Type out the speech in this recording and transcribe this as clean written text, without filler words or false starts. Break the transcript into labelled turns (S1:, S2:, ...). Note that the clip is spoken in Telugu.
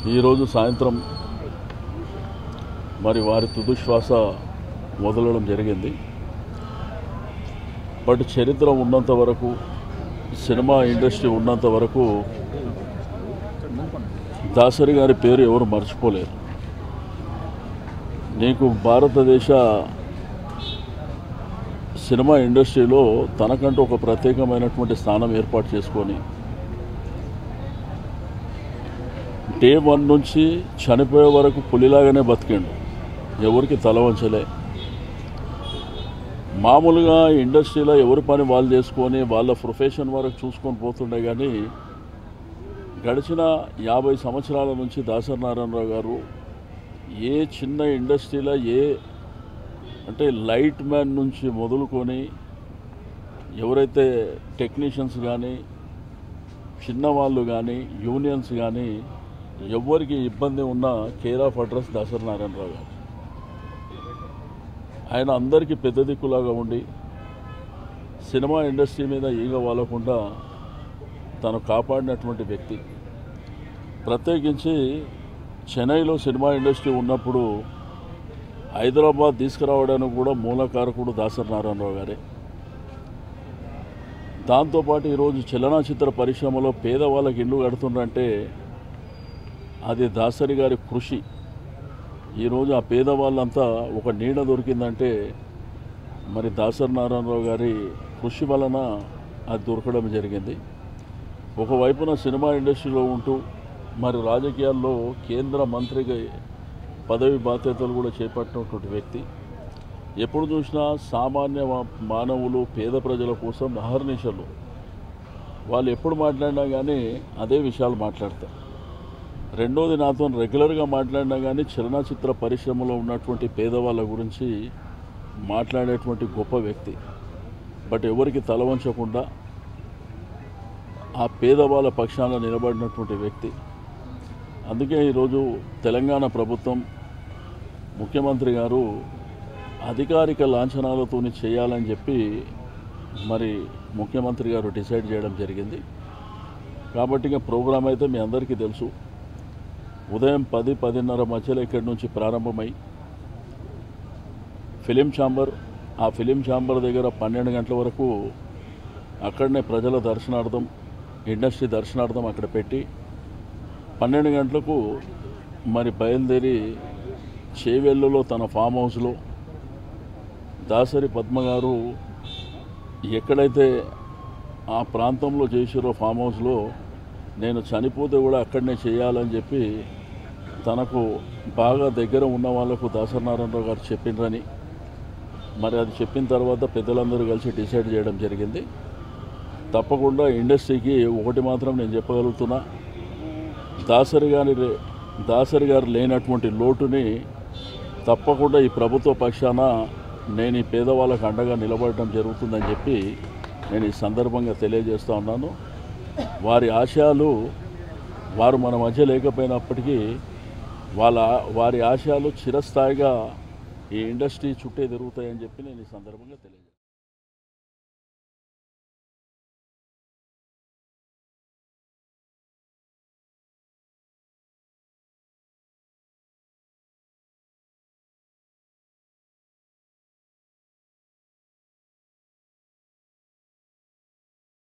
S1: ఈరోజు సాయంత్రం మరి వారి తుది శ్వాస వదలడం జరిగింది. బట్ చరిత్ర ఉన్నంత వరకు, సినిమా ఇండస్ట్రీ ఉన్నంత వరకు దాసరి గారి పేరు ఎవరు మర్చిపోలేరు. నీకు భారతదేశ సినిమా ఇండస్ట్రీలో తనకంటూ ఒక ప్రత్యేకమైనటువంటి స్థానం ఏర్పాటు చేసుకొని డే 1 నుంచి చనిపోయే వరకు పులిలాగానే బతికిండు. ఎవరికి తల వంచలే. మామూలుగా ఇండస్ట్రీలో ఎవరి పని వాళ్ళు చేసుకొని వాళ్ళ ప్రొఫెషన్ వరకు చూసుకొని పోతుండే. కానీ గడిచిన 50 సంవత్సరాల నుంచి దాసరి నారాయణరావు గారు ఏ చిన్న ఇండస్ట్రీలో అంటే లైట్ మ్యాన్ నుంచి మొదలుకొని ఎవరైతే టెక్నీషియన్స్ కానీ, చిన్నవాళ్ళు కానీ, యూనియన్స్ కానీ ఎవరికి ఇబ్బంది ఉన్నా care of address Dasari Narayana Rao గారు. ఆయన అందరికీ పెద్ద దిక్కులాగా ఉండి సినిమా ఇండస్ట్రీ మీద ఈగ వాలకుండా తను కాపాడినటువంటి వ్యక్తి. ప్రత్యేకించి చెన్నైలో సినిమా ఇండస్ట్రీ ఉన్నప్పుడు హైదరాబాద్ తీసుకురావడానికి కూడా మూలకారకుడు దాసరి నారాయణరావు గారే. దాంతోపాటు ఈరోజు చలనచిత్ర పరిశ్రమలో పేదవాళ్ళకి ఇల్లు కడుతుందంటే అది దాసరి గారి కృషి. ఈరోజు ఆ పేదవాళ్ళంతా ఒక నీడ దొరికిందంటే మరి దాసరి నారాయణరావు గారి కృషి వలన అది దొరకడం జరిగింది. ఒకవైపున సినిమా ఇండస్ట్రీలో ఉంటూ మరి రాజకీయాల్లో కేంద్ర మంత్రిగా పదవి బాధ్యతలు కూడా చేపట్టినటువంటి వ్యక్తి. ఎప్పుడు చూసినా సామాన్య మానవులు, పేద ప్రజల కోసం అహర్నిశలు వాళ్ళు ఎప్పుడు మాట్లాడినా కానీ అదే విషయాలు మాట్లాడతారు. రెండోది, నాతో రెగ్యులర్గా మాట్లాడినా కానీ చలనచిత్ర పరిశ్రమలో ఉన్నటువంటి పేదవాళ్ళ గురించి మాట్లాడేటువంటి గొప్ప వ్యక్తి. బట్ ఎవరికి తల వంచకుండా ఆ పేదవాళ్ళ పక్షాన నిలబడినటువంటి వ్యక్తి. అందుకే ఈరోజు తెలంగాణ ప్రభుత్వం, ముఖ్యమంత్రి గారు అధికారిక లాంఛనాలతో చేయాలని చెప్పి మరి ముఖ్యమంత్రి గారు డిసైడ్ చేయడం జరిగింది. కాబట్టి ఇక ప్రోగ్రాం అయితే మీ అందరికీ తెలుసు. ఉదయం 10-10:30 మధ్యలో ఇక్కడి నుంచి ప్రారంభమై ఫిలిం ఛాంబర్, ఆ ఫిలిం ఛాంబర్ దగ్గర 12 గంటల వరకు అక్కడనే ప్రజల దర్శనార్థం, ఇండస్ట్రీ దర్శనార్థం అక్కడ పెట్టి 12 గంటలకు మరి బయలుదేరి చేవెళ్ళలో తన ఫామ్ హౌస్లో దాసరి పద్మ గారు ఎక్కడైతే ఆ ప్రాంతంలో చేసిరో ఫామ్ హౌస్లో నేను చనిపోతే కూడా అక్కడనే చేయాలని చెప్పి తనకు బాగా దగ్గర ఉన్న వాళ్ళకు దాసరి నారాయణరావు గారు చెప్పిండ్రని, మరి అది చెప్పిన తర్వాత పెద్దలందరూ కలిసి డిసైడ్ చేయడం జరిగింది. తప్పకుండా ఇండస్ట్రీకి ఒకటి మాత్రం నేను చెప్పగలుగుతున్నా, దాసరి గారు లేనటువంటి లోటుని తప్పకుండా ఈ ప్రభుత్వ పక్షాన నేను ఈ పేదవాళ్ళకు అండగా నిలబడటం జరుగుతుందని చెప్పి నేను ఈ సందర్భంగా తెలియజేస్తూ ఉన్నాను. వారి ఆశయాలు, వారు మన మధ్య లేకపోయినప్పటికీ వారి ఆశయాలు చిరస్థాయిగా ఈ ఇండస్ట్రీ చుట్టే తిరుగుతాయని చెప్పి నేను ఈ సందర్భంగా తెలియజేస్తాను.